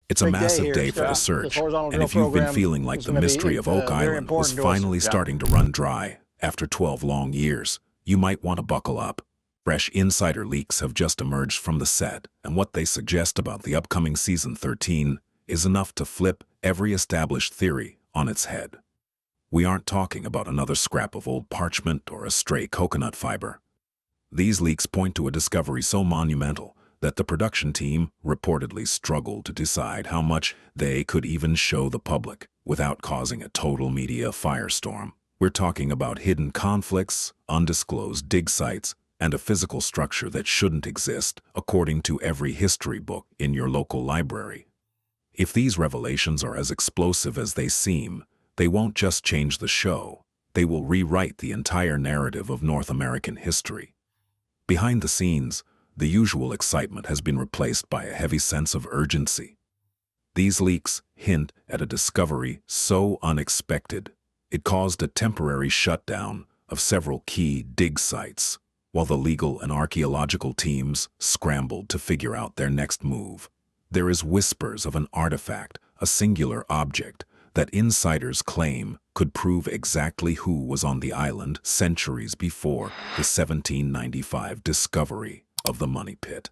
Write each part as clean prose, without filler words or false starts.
It's a Big day massive here, day for the Scott. This search, horizontal and drill if you've been program feeling like is the going to mystery be of Oak very Island was important to us. finally starting to run dry after 12 long years, you might want to buckle up. Fresh insider leaks have just emerged from the set, and what they suggest about the upcoming season 13 is enough to flip every established theory on its head. We aren't talking about another scrap of old parchment or a stray coconut fiber. These leaks point to a discovery so monumental that the production team reportedly struggled to decide how much they could even show the public without causing a total media firestorm. We're talking about hidden conflicts, undisclosed dig sites, and a physical structure that shouldn't exist according to every history book in your local library. If these revelations are as explosive as they seem, they won't just change the show, they will rewrite the entire narrative of North American history. Behind the scenes, the usual excitement has been replaced by a heavy sense of urgency. These leaks hint at a discovery so unexpected, it caused a temporary shutdown of several key dig sites, while the legal and archaeological teams scrambled to figure out their next move. There is whispers of an artifact, a singular object, that insiders claim could prove exactly who was on the island centuries before the 1795 discovery of the Money Pit.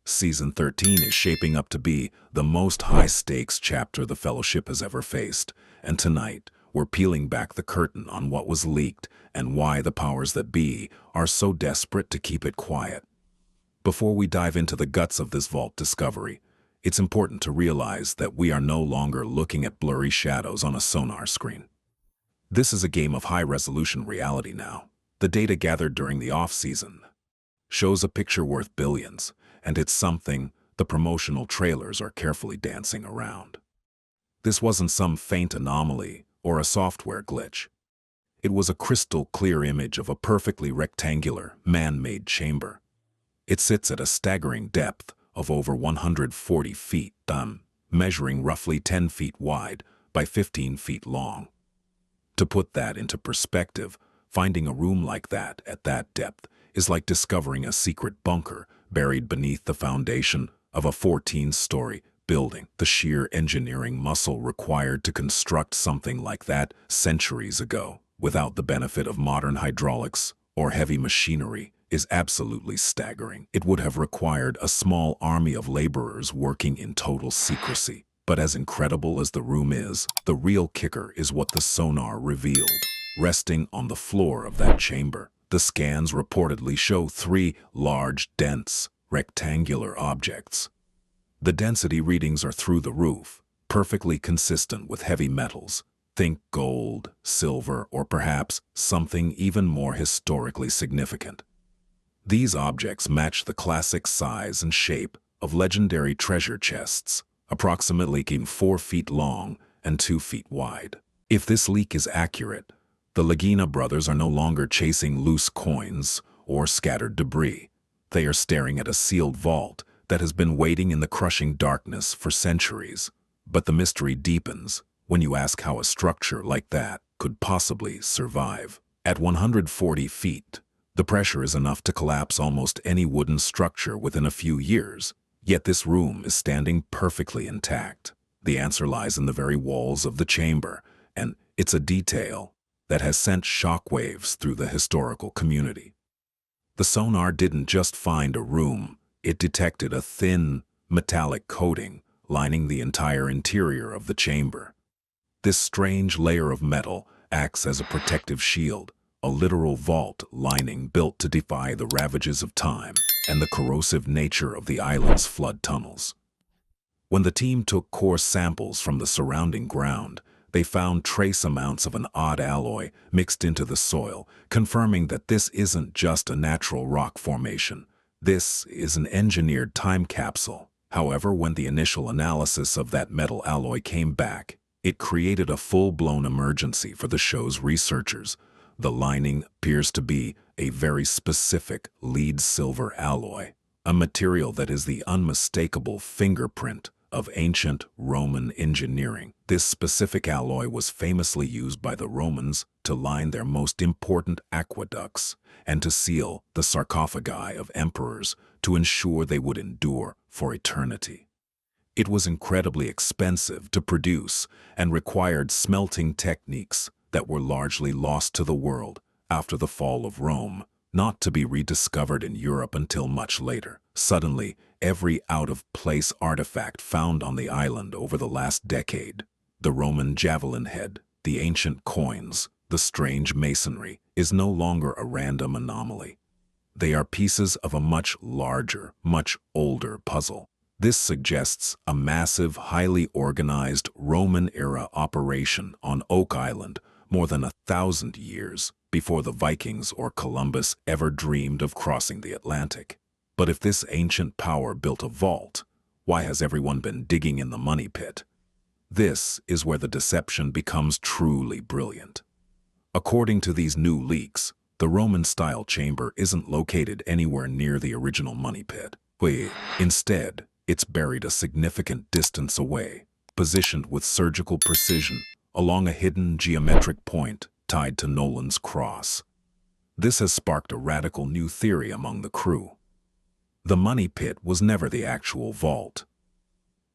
Season 13 is shaping up to be the most high-stakes chapter the Fellowship has ever faced, and tonight we're peeling back the curtain on what was leaked and why the powers that be are so desperate to keep it quiet. Before we dive into the guts of this vault discovery, it's important to realize that we are no longer looking at blurry shadows on a sonar screen. This is a game of high-resolution reality now. The data gathered during the off-season shows a picture worth billions, and it's something the promotional trailers are carefully dancing around. This wasn't some faint anomaly or a software glitch. It was a crystal-clear image of a perfectly rectangular, man-made chamber. It sits at a staggering depth of over 140 feet, measuring roughly 10 feet wide by 15 feet long. To put that into perspective, finding a room like that at that depth is like discovering a secret bunker buried beneath the foundation of a 14-story building. The sheer engineering muscle required to construct something like that centuries ago, without the benefit of modern hydraulics or heavy machinery, is absolutely staggering. It would have required a small army of laborers working in total secrecy. But as incredible as the room is, the real kicker is what the sonar revealed. Resting on the floor of that chamber, the scans reportedly show 3 large, dense, rectangular objects. The density readings are through the roof, perfectly consistent with heavy metals. Think gold, silver, or perhaps something even more historically significant. These objects match the classic size and shape of legendary treasure chests, approximately 4 feet long and 2 feet wide. If this leak is accurate, the Lagina brothers are no longer chasing loose coins or scattered debris. They are staring at a sealed vault that has been waiting in the crushing darkness for centuries. But the mystery deepens when you ask how a structure like that could possibly survive. At 140 feet, the pressure is enough to collapse almost any wooden structure within a few years, yet this room is standing perfectly intact. The answer lies in the very walls of the chamber, and it's a detail that has sent shockwaves through the historical community. The sonar didn't just find a room, it detected a thin, metallic coating lining the entire interior of the chamber. This strange layer of metal acts as a protective shield, a literal vault lining built to defy the ravages of time and the corrosive nature of the island's flood tunnels. When the team took core samples from the surrounding ground, they found trace amounts of an odd alloy mixed into the soil, confirming that this isn't just a natural rock formation. This is an engineered time capsule. However, when the initial analysis of that metal alloy came back, it created a full-blown emergency for the show's researchers. The lining appears to be a very specific lead silver alloy, a material that is the unmistakable fingerprint of ancient Roman engineering. This specific alloy was famously used by the Romans to line their most important aqueducts and to seal the sarcophagi of emperors to ensure they would endure for eternity. It was incredibly expensive to produce and required smelting techniques that were largely lost to the world after the fall of Rome, not to be rediscovered in Europe until much later. Suddenly, every out-of-place artifact found on the island over the last decade, the Roman javelin head, the ancient coins, the strange masonry, is no longer a random anomaly. They are pieces of a much larger, much older puzzle. This suggests a massive, highly organized Roman-era operation on Oak Island more than 1,000 years before the Vikings or Columbus ever dreamed of crossing the Atlantic. But if this ancient power built a vault, why has everyone been digging in the money pit? This is where the deception becomes truly brilliant. According to these new leaks, the Roman-style chamber isn't located anywhere near the original money pit. Instead, it's buried a significant distance away, positioned with surgical precision along a hidden geometric point tied to Nolan's cross. This has sparked a radical new theory among the crew. The money pit was never the actual vault.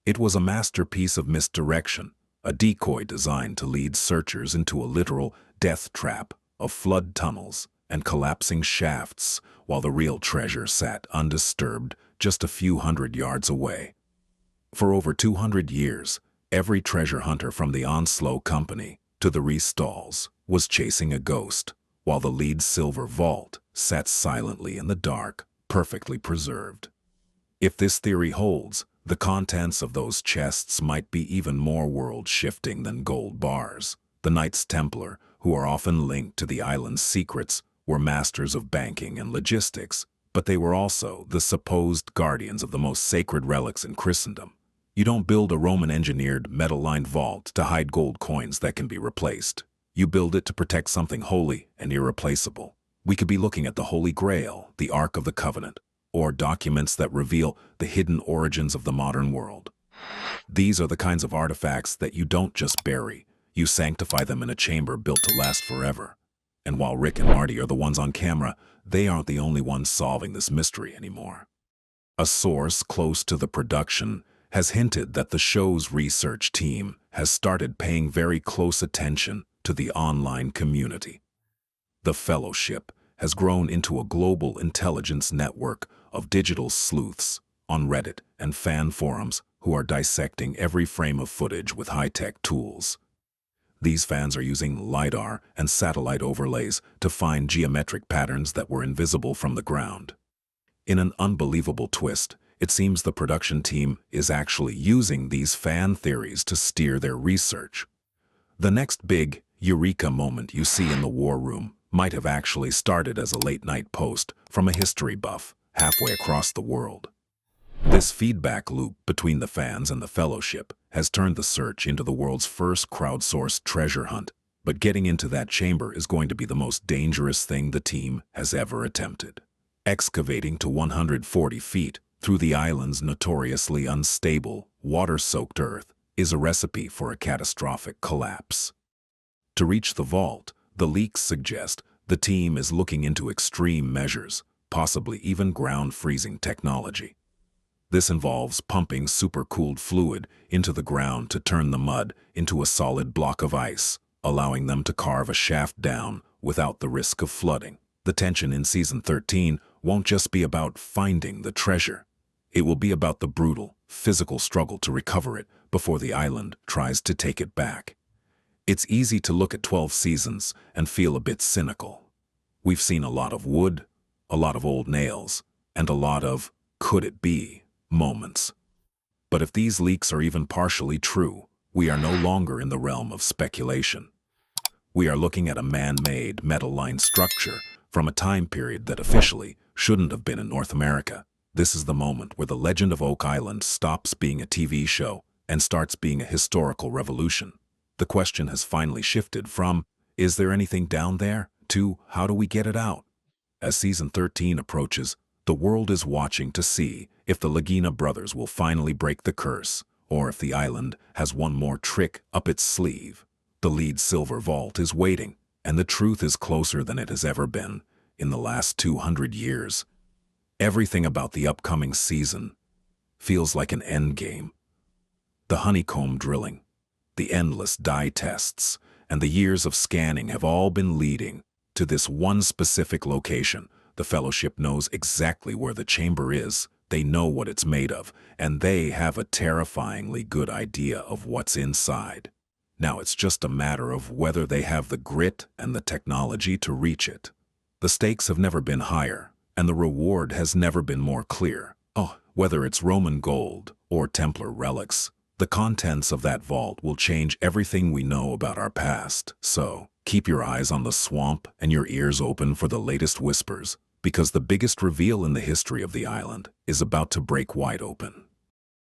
It was a masterpiece of misdirection, a decoy designed to lead searchers into a literal death trap of flood tunnels and collapsing shafts, while the real treasure sat undisturbed just a few hundred yards away. For over 200 years, every treasure hunter from the Onslow Company to the Restalls was chasing a ghost, while the lead silver vault sat silently in the dark, perfectly preserved. If this theory holds, the contents of those chests might be even more world-shifting than gold bars. The Knights Templar, who are often linked to the island's secrets, were masters of banking and logistics, but they were also the supposed guardians of the most sacred relics in Christendom. You don't build a Roman-engineered, metal-lined vault to hide gold coins that can be replaced. You build it to protect something holy and irreplaceable. We could be looking at the Holy Grail, the Ark of the Covenant, or documents that reveal the hidden origins of the modern world. These are the kinds of artifacts that you don't just bury, you sanctify them in a chamber built to last forever. And while Rick and Marty are the ones on camera, they aren't the only ones solving this mystery anymore. A source close to the production has hinted that the show's research team has started paying very close attention to the online community. The Fellowship has grown into a global intelligence network of digital sleuths on Reddit and fan forums who are dissecting every frame of footage with high-tech tools. These fans are using LiDAR and satellite overlays to find geometric patterns that were invisible from the ground. In an unbelievable twist, it seems the production team is actually using these fan theories to steer their research. The next big eureka moment you see in the war room might have actually started as a late-night post from a history buff halfway across the world. This feedback loop between the fans and the Fellowship has turned the search into the world's first crowdsourced treasure hunt, but getting into that chamber is going to be the most dangerous thing the team has ever attempted. Excavating to 140 feet through the island's notoriously unstable, water-soaked earth is a recipe for a catastrophic collapse. To reach the vault, the leaks suggest the team is looking into extreme measures, possibly even ground-freezing technology. This involves pumping supercooled fluid into the ground to turn the mud into a solid block of ice, allowing them to carve a shaft down without the risk of flooding. The tension in Season 13 won't just be about finding the treasure. It will be about the brutal, physical struggle to recover it before the island tries to take it back. It's easy to look at 12 seasons and feel a bit cynical. We've seen a lot of wood, a lot of old nails, and a lot of could it be moments. But if these leaks are even partially true, we are no longer in the realm of speculation. We are looking at a man-made, metal-lined structure from a time period that officially shouldn't have been in North America. This is the moment where the legend of Oak Island stops being a TV show and starts being a historical revolution. The question has finally shifted from, is there anything down there, to how do we get it out? As Season 13 approaches, the world is watching to see if the Lagina brothers will finally break the curse, or if the island has one more trick up its sleeve. The lead silver vault is waiting, and the truth is closer than it has ever been in the last 200 years. Everything about the upcoming season feels like an endgame, The honeycomb drilling, the endless dye tests, and the years of scanning have all been leading to this one specific location. The Fellowship knows exactly where the chamber is, they know what it's made of, and they have a terrifyingly good idea of what's inside. Now it's just a matter of whether they have the grit and the technology to reach it. The stakes have never been higher, and the reward has never been more clear. Oh, whether it's Roman gold or Templar relics, the contents of that vault will change everything we know about our past. So, keep your eyes on the swamp and your ears open for the latest whispers, because the biggest reveal in the history of the island is about to break wide open.